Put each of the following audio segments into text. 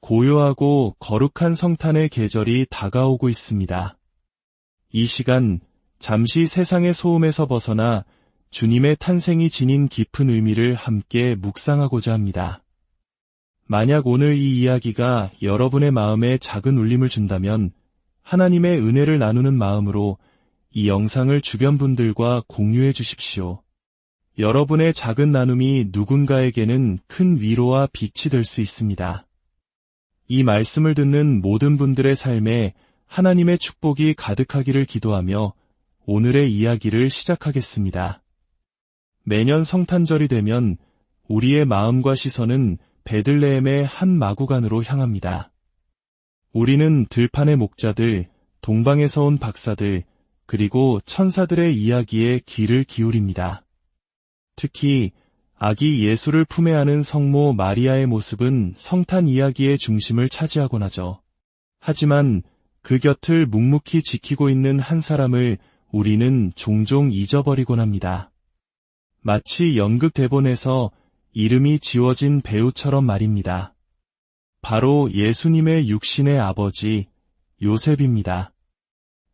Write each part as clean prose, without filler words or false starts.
고요하고 거룩한 성탄의 계절이 다가오고 있습니다. 이 시간, 잠시 세상의 소음에서 벗어나 주님의 탄생이 지닌 깊은 의미를 함께 묵상하고자 합니다. 만약 오늘 이 이야기가 여러분의 마음에 작은 울림을 준다면 하나님의 은혜를 나누는 마음으로 이 영상을 주변 분들과 공유해 주십시오. 여러분의 작은 나눔이 누군가에게는 큰 위로와 빛이 될 수 있습니다. 이 말씀을 듣는 모든 분들의 삶에 하나님의 축복이 가득하기를 기도하며 오늘의 이야기를 시작하겠습니다. 매년 성탄절이 되면 우리의 마음과 시선은 베들레헴의 한 마구간으로 향합니다. 우리는 들판의 목자들, 동방에서 온 박사들, 그리고 천사들의 이야기에 귀를 기울입니다. 특히 아기 예수를 품에 안은 성모 마리아의 모습은 성탄 이야기의 중심을 차지하곤 하죠. 하지만 그 곁을 묵묵히 지키고 있는 한 사람을 우리는 종종 잊어버리곤 합니다. 마치 연극 대본에서 이름이 지워진 배우처럼 말입니다. 바로 예수님의 육신의 아버지 요셉입니다.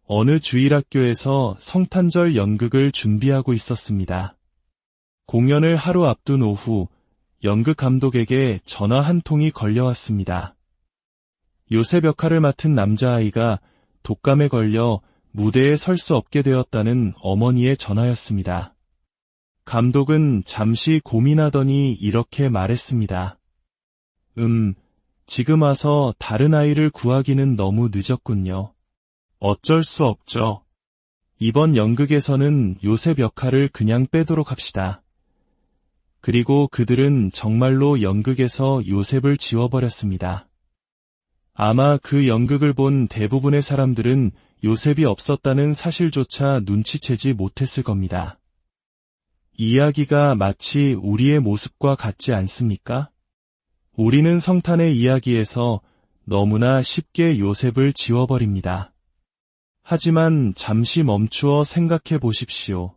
어느 주일학교에서 성탄절 연극을 준비하고 있었습니다. 공연을 하루 앞둔 오후, 연극 감독에게 전화 한 통이 걸려왔습니다. 요셉 역할을 맡은 남자아이가 독감에 걸려 무대에 설 수 없게 되었다는 어머니의 전화였습니다. 감독은 잠시 고민하더니 이렇게 말했습니다. 지금 와서 다른 아이를 구하기는 너무 늦었군요. 어쩔 수 없죠. 이번 연극에서는 요셉 역할을 그냥 빼도록 합시다. 그리고 그들은 정말로 연극에서 요셉을 지워버렸습니다. 아마 그 연극을 본 대부분의 사람들은 요셉이 없었다는 사실조차 눈치채지 못했을 겁니다. 이야기가 마치 우리의 모습과 같지 않습니까? 우리는 성탄의 이야기에서 너무나 쉽게 요셉을 지워버립니다. 하지만 잠시 멈추어 생각해 보십시오.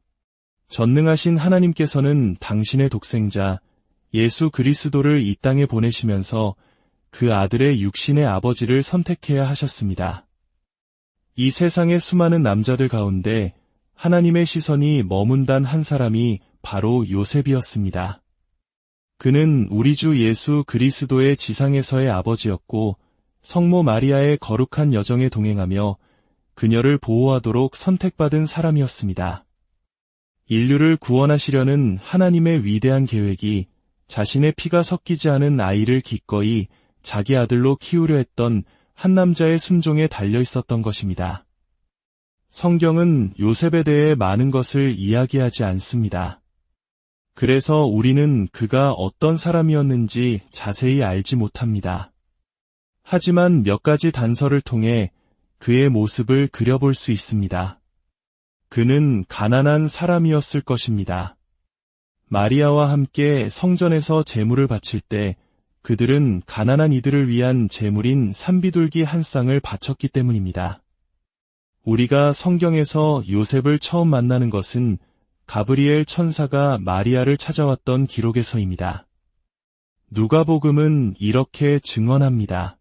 전능하신 하나님께서는 당신의 독생자 예수 그리스도를 이 땅에 보내시면서 그 아들의 육신의 아버지를 선택해야 하셨습니다. 이 세상의 수많은 남자들 가운데 하나님의 시선이 머문단 한 사람이 바로 요셉이었습니다. 그는 우리 주 예수 그리스도의 지상에서의 아버지였고 성모 마리아의 거룩한 여정에 동행하며 그녀를 보호하도록 선택받은 사람이었습니다. 인류를 구원하시려는 하나님의 위대한 계획이 자신의 피가 섞이지 않은 아이를 기꺼이 자기 아들로 키우려 했던 한 남자의 순종에 달려 있었던 것입니다. 성경은 요셉에 대해 많은 것을 이야기하지 않습니다. 그래서 우리는 그가 어떤 사람이었는지 자세히 알지 못합니다. 하지만 몇 가지 단서를 통해 그의 모습을 그려볼 수 있습니다. 그는 가난한 사람이었을 것입니다. 마리아와 함께 성전에서 제물을 바칠 때 그들은 가난한 이들을 위한 제물인 산비둘기 한 쌍을 바쳤기 때문입니다. 우리가 성경에서 요셉을 처음 만나는 것은 가브리엘 천사가 마리아를 찾아왔던 기록에서입니다. 누가복음은 이렇게 증언합니다.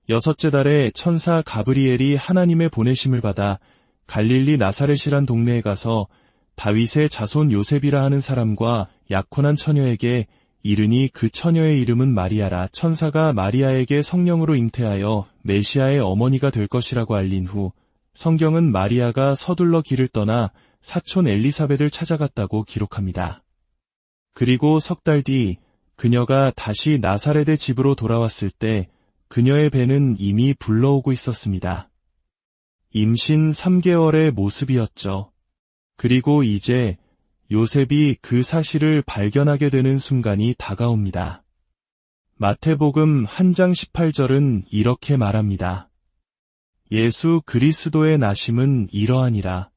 여섯째 달에 천사 가브리엘이 하나님의 보내심을 받아 갈릴리 나사렛이란 동네에 가서 다윗의 자손 요셉이라 하는 사람과 약혼한 처녀에게 이르니 그 처녀의 이름은 마리아라. 천사가 마리아에게 성령으로 잉태하여 메시아의 어머니가 될 것이라고 알린 후 성경은 마리아가 서둘러 길을 떠나 사촌 엘리사벳을 찾아갔다고 기록합니다. 그리고 석 달 뒤 그녀가 다시 나사렛의 집으로 돌아왔을 때 그녀의 배는 이미 불러오고 있었습니다. 임신 3개월의 모습이었죠. 그리고 이제 요셉이 그 사실을 발견하게 되는 순간이 다가옵니다. 마태복음 1장 18절은 이렇게 말합니다. 예수 그리스도의 나심은 이러하니라.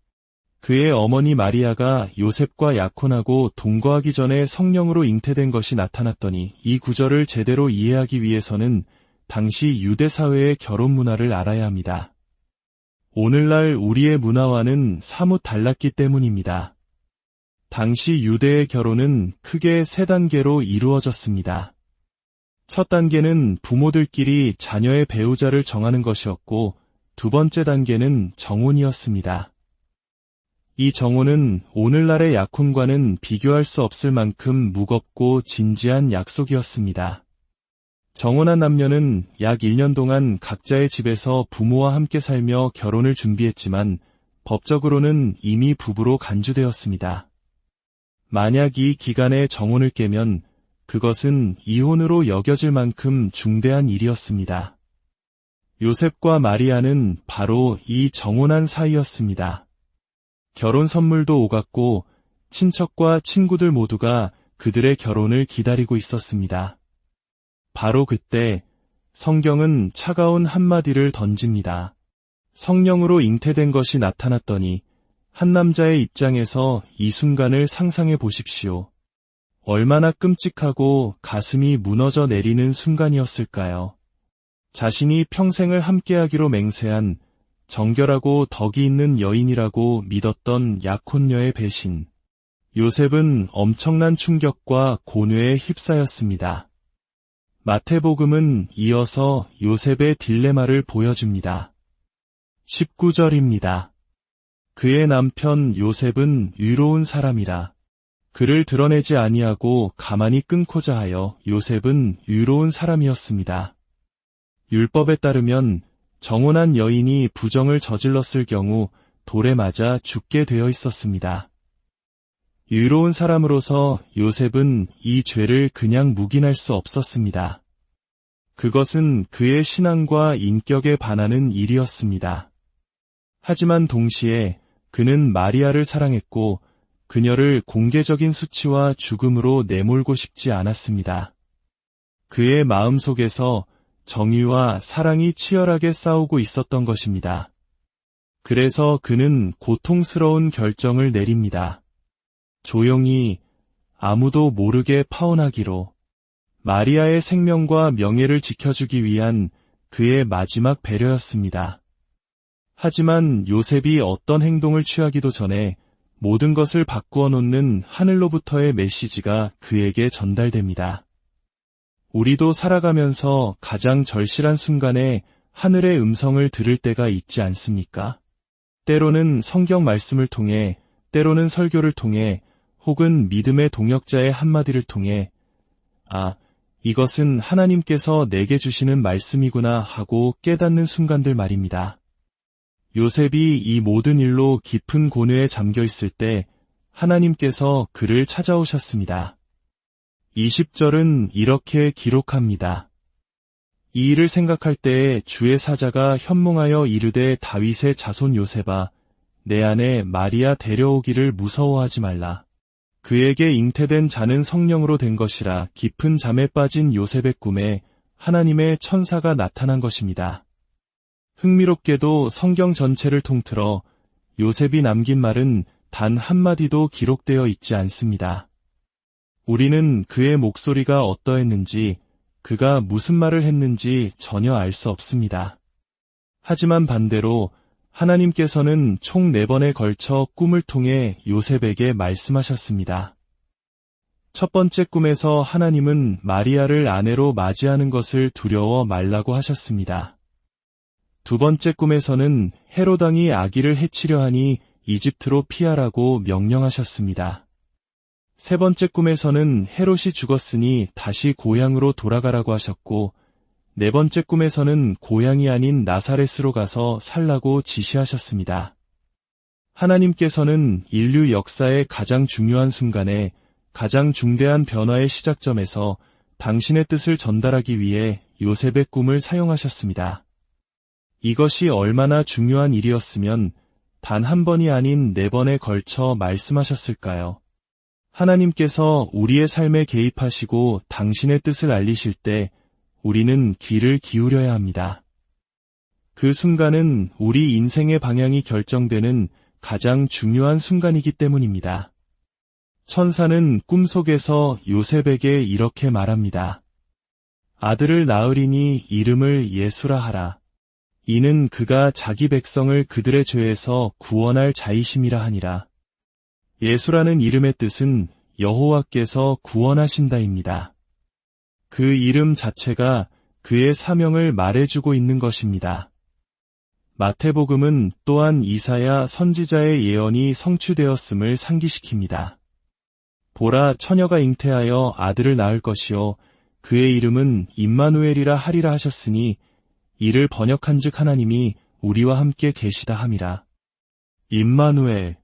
그의 어머니 마리아가 요셉과 약혼하고 동거하기 전에 성령으로 잉태된 것이 나타났더니 이 구절을 제대로 이해하기 위해서는 당시 유대 사회의 결혼 문화를 알아야 합니다. 오늘날 우리의 문화와는 사뭇 달랐기 때문입니다. 당시 유대의 결혼은 크게 세 단계로 이루어졌습니다. 첫 단계는 부모들끼리 자녀의 배우자를 정하는 것이었고, 두 번째 단계는 정혼이었습니다. 이 정혼은 오늘날의 약혼과는 비교할 수 없을 만큼 무겁고 진지한 약속이었습니다. 정혼한 남녀는 약 1년 동안 각자의 집에서 부모와 함께 살며 결혼을 준비했지만 법적으로는 이미 부부로 간주되었습니다. 만약 이 기간에 정혼을 깨면 그것은 이혼으로 여겨질 만큼 중대한 일이었습니다. 요셉과 마리아는 바로 이 정혼한 사이였습니다. 결혼 선물도 오갔고 친척과 친구들 모두가 그들의 결혼을 기다리고 있었습니다. 바로 그때 성경은 차가운 한마디를 던집니다. 성령으로 잉태된 것이 나타났더니 한 남자의 입장에서 이 순간을 상상해 보십시오. 얼마나 끔찍하고 가슴이 무너져 내리는 순간이었을까요? 자신이 평생을 함께하기로 맹세한 정결하고 덕이 있는 여인이라고 믿었던 약혼녀의 배신. 요셉은 엄청난 충격과 고뇌에 휩싸였습니다. 마태복음은 이어서 요셉의 딜레마를 보여줍니다. 19절입니다. 그의 남편 요셉은 의로운 사람이라 그를 드러내지 아니하고 가만히 끊고자 하여 요셉은 의로운 사람이었습니다. 율법에 따르면 정혼한 여인이 부정을 저질렀을 경우 돌에 맞아 죽게 되어 있었습니다. 의로운 사람으로서 요셉은 이 죄를 그냥 묵인할 수 없었습니다. 그것은 그의 신앙과 인격에 반하는 일이었습니다. 하지만 동시에 그는 마리아를 사랑했고 그녀를 공개적인 수치와 죽음으로 내몰고 싶지 않았습니다. 그의 마음속에서 정의와 사랑이 치열하게 싸우고 있었던 것입니다. 그래서 그는 고통스러운 결정을 내립니다. 조용히 아무도 모르게 파혼하기로. 마리아의 생명과 명예를 지켜주기 위한 그의 마지막 배려였습니다. 하지만 요셉이 어떤 행동을 취하기도 전에 모든 것을 바꾸어 놓는 하늘로부터의 메시지가 그에게 전달됩니다. 우리도 살아가면서 가장 절실한 순간에 하늘의 음성을 들을 때가 있지 않습니까? 때로는 성경 말씀을 통해, 때로는 설교를 통해, 혹은 믿음의 동역자의 한마디를 통해 아, 이것은 하나님께서 내게 주시는 말씀이구나 하고 깨닫는 순간들 말입니다. 요셉이 이 모든 일로 깊은 고뇌에 잠겨 있을 때 하나님께서 그를 찾아오셨습니다. 20절은 이렇게 기록합니다. 이 일을 생각할 때에 주의 사자가 현몽하여 이르되 다윗의 자손 요셉아, 내 아내 마리아 데려오기를 무서워하지 말라. 그에게 잉태된 자는 성령으로 된 것이라. 깊은 잠에 빠진 요셉의 꿈에 하나님의 천사가 나타난 것입니다. 흥미롭게도 성경 전체를 통틀어 요셉이 남긴 말은 단 한마디도 기록되어 있지 않습니다. 우리는 그의 목소리가 어떠했는지, 그가 무슨 말을 했는지 전혀 알 수 없습니다. 하지만 반대로 하나님께서는 총 4번에 걸쳐 꿈을 통해 요셉에게 말씀하셨습니다. 첫 번째 꿈에서 하나님은 마리아를 아내로 맞이하는 것을 두려워 말라고 하셨습니다. 두 번째 꿈에서는 헤롯 왕이 아기를 해치려 하니 이집트로 피하라고 명령하셨습니다. 세 번째 꿈에서는 헤롯이 죽었으니 다시 고향으로 돌아가라고 하셨고, 네 번째 꿈에서는 고향이 아닌 나사렛으로 가서 살라고 지시하셨습니다. 하나님께서는 인류 역사의 가장 중요한 순간에 가장 중대한 변화의 시작점에서 당신의 뜻을 전달하기 위해 요셉의 꿈을 사용하셨습니다. 이것이 얼마나 중요한 일이었으면 단 한 번이 아닌 4번에 걸쳐 말씀하셨을까요? 하나님께서 우리의 삶에 개입하시고 당신의 뜻을 알리실 때 우리는 귀를 기울여야 합니다. 그 순간은 우리 인생의 방향이 결정되는 가장 중요한 순간이기 때문입니다. 천사는 꿈속에서 요셉에게 이렇게 말합니다. 아들을 낳으리니 이름을 예수라 하라. 이는 그가 자기 백성을 그들의 죄에서 구원할 자이심이라 하니라. 예수라는 이름의 뜻은 여호와께서 구원하신다입니다. 그 이름 자체가 그의 사명을 말해주고 있는 것입니다. 마태복음은 또한 이사야 선지자의 예언이 성취되었음을 상기시킵니다. 보라, 처녀가 잉태하여 아들을 낳을 것이요 그의 이름은 임마누엘이라 하리라 하셨으니 이를 번역한즉 하나님이 우리와 함께 계시다 함이라. 임마누엘,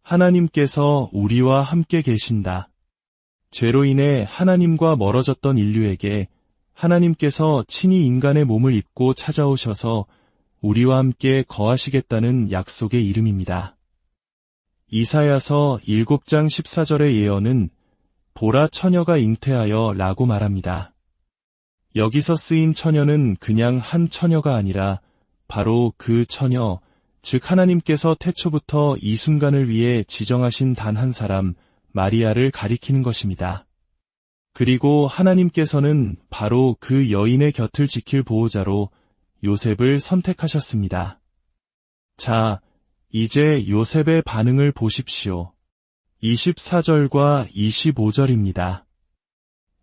하나님께서 우리와 함께 계신다. 죄로 인해 하나님과 멀어졌던 인류에게 하나님께서 친히 인간의 몸을 입고 찾아오셔서 우리와 함께 거하시겠다는 약속의 이름입니다. 이사야서 7장 14절의 예언은 보라, 처녀가 잉태하여 라고 말합니다. 여기서 쓰인 처녀는 그냥 한 처녀가 아니라 바로 그 처녀, 즉 하나님께서 태초부터 이 순간을 위해 지정하신 단 한 사람, 마리아를 가리키는 것입니다. 그리고 하나님께서는 바로 그 여인의 곁을 지킬 보호자로 요셉을 선택하셨습니다. 자, 이제 요셉의 반응을 보십시오. 24절과 25절입니다.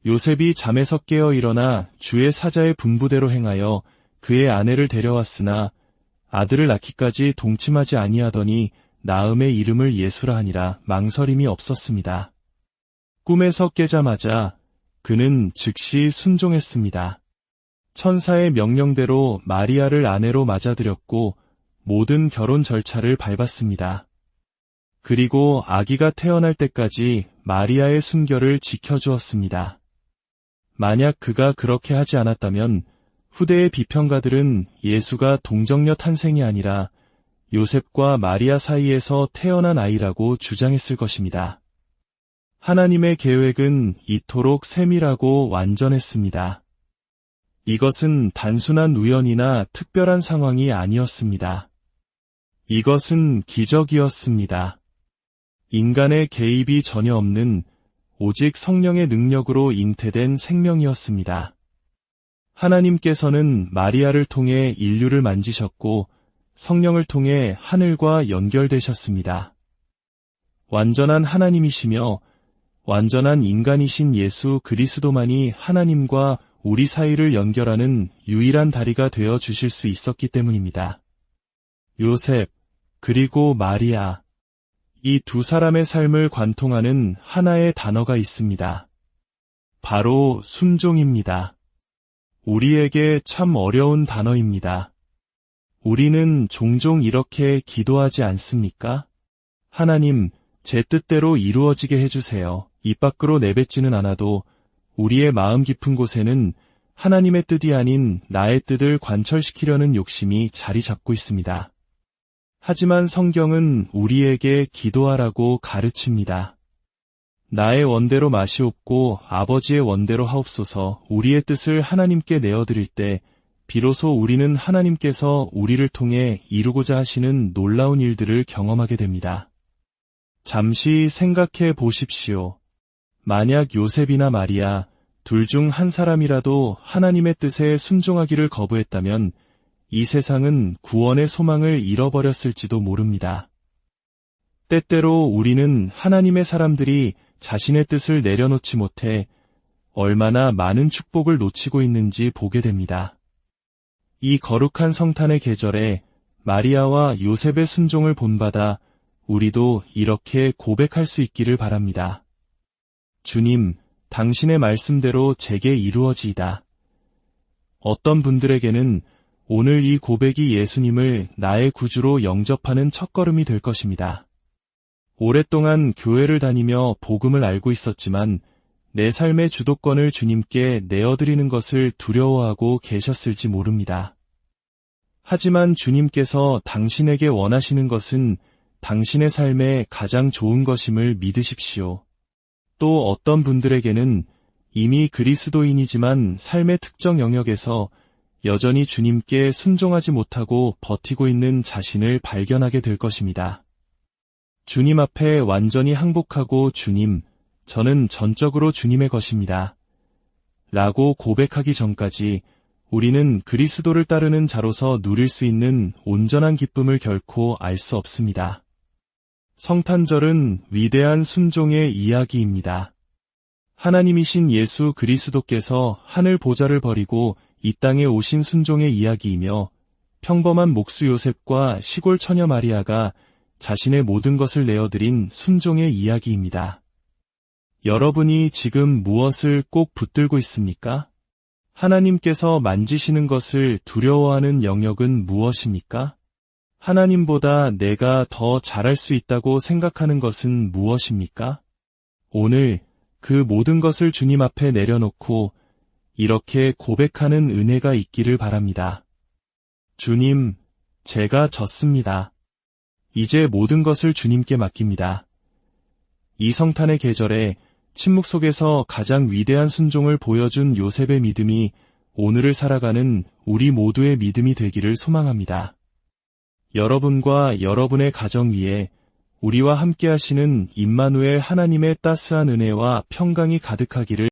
요셉이 잠에서 깨어 일어나 주의 사자의 분부대로 행하여 그의 아내를 데려왔으나 아들을 낳기까지 동침하지 아니하더니 나음의 이름을 예수라 하니라. 망설임이 없었습니다. 꿈에서 깨자마자 그는 즉시 순종했습니다. 천사의 명령대로 마리아를 아내로 맞아들였고 모든 결혼 절차를 밟았습니다. 그리고 아기가 태어날 때까지 마리아의 순결을 지켜주었습니다. 만약 그가 그렇게 하지 않았다면 후대의 비평가들은 예수가 동정녀 탄생이 아니라 요셉과 마리아 사이에서 태어난 아이라고 주장했을 것입니다. 하나님의 계획은 이토록 세밀하고 완전했습니다. 이것은 단순한 우연이나 특별한 상황이 아니었습니다. 이것은 기적이었습니다. 인간의 개입이 전혀 없는 오직 성령의 능력으로 잉태된 생명이었습니다. 하나님께서는 마리아를 통해 인류를 만지셨고 성령을 통해 하늘과 연결되셨습니다. 완전한 하나님이시며 완전한 인간이신 예수 그리스도만이 하나님과 우리 사이를 연결하는 유일한 다리가 되어 주실 수 있었기 때문입니다. 요셉, 그리고 마리아, 이 두 사람의 삶을 관통하는 하나의 단어가 있습니다. 바로 순종입니다. 우리에게 참 어려운 단어입니다. 우리는 종종 이렇게 기도하지 않습니까? 하나님, 제 뜻대로 이루어지게 해주세요. 입 밖으로 내뱉지는 않아도 우리의 마음 깊은 곳에는 하나님의 뜻이 아닌 나의 뜻을 관철시키려는 욕심이 자리 잡고 있습니다. 하지만 성경은 우리에게 기도하라고 가르칩니다. 나의 원대로 마시옵고 아버지의 원대로 하옵소서. 우리의 뜻을 하나님께 내어드릴 때 비로소 우리는 하나님께서 우리를 통해 이루고자 하시는 놀라운 일들을 경험하게 됩니다. 잠시 생각해 보십시오. 만약 요셉이나 마리아 둘 중 한 사람이라도 하나님의 뜻에 순종하기를 거부했다면 이 세상은 구원의 소망을 잃어버렸을지도 모릅니다. 때때로 우리는 하나님의 사람들이 자신의 뜻을 내려놓지 못해 얼마나 많은 축복을 놓치고 있는지 보게 됩니다. 이 거룩한 성탄의 계절에 마리아와 요셉의 순종을 본받아 우리도 이렇게 고백할 수 있기를 바랍니다. 주님, 당신의 말씀대로 제게 이루어지이다. 어떤 분들에게는 오늘 이 고백이 예수님을 나의 구주로 영접하는 첫걸음이 될 것입니다. 오랫동안 교회를 다니며 복음을 알고 있었지만 내 삶의 주도권을 주님께 내어드리는 것을 두려워하고 계셨을지 모릅니다. 하지만 주님께서 당신에게 원하시는 것은 당신의 삶에 가장 좋은 것임을 믿으십시오. 또 어떤 분들에게는 이미 그리스도인이지만 삶의 특정 영역에서 여전히 주님께 순종하지 못하고 버티고 있는 자신을 발견하게 될 것입니다. 주님 앞에 완전히 항복하고 주님, 저는 전적으로 주님의 것입니다. 라고 고백하기 전까지 우리는 그리스도를 따르는 자로서 누릴 수 있는 온전한 기쁨을 결코 알 수 없습니다. 성탄절은 위대한 순종의 이야기입니다. 하나님이신 예수 그리스도께서 하늘 보좌를 버리고 이 땅에 오신 순종의 이야기이며 평범한 목수 요셉과 시골 처녀 마리아가 자신의 모든 것을 내어드린 순종의 이야기입니다. 여러분이 지금 무엇을 꼭 붙들고 있습니까? 하나님께서 만지시는 것을 두려워하는 영역은 무엇입니까? 하나님보다 내가 더 잘할 수 있다고 생각하는 것은 무엇입니까? 오늘 그 모든 것을 주님 앞에 내려놓고 이렇게 고백하는 은혜가 있기를 바랍니다. 주님, 제가 졌습니다. 이제 모든 것을 주님께 맡깁니다. 이 성탄의 계절에 침묵 속에서 가장 위대한 순종을 보여준 요셉의 믿음이 오늘을 살아가는 우리 모두의 믿음이 되기를 소망합니다. 여러분과 여러분의 가정 위에 우리와 함께 하시는 임마누엘 하나님의 따스한 은혜와 평강이 가득하기를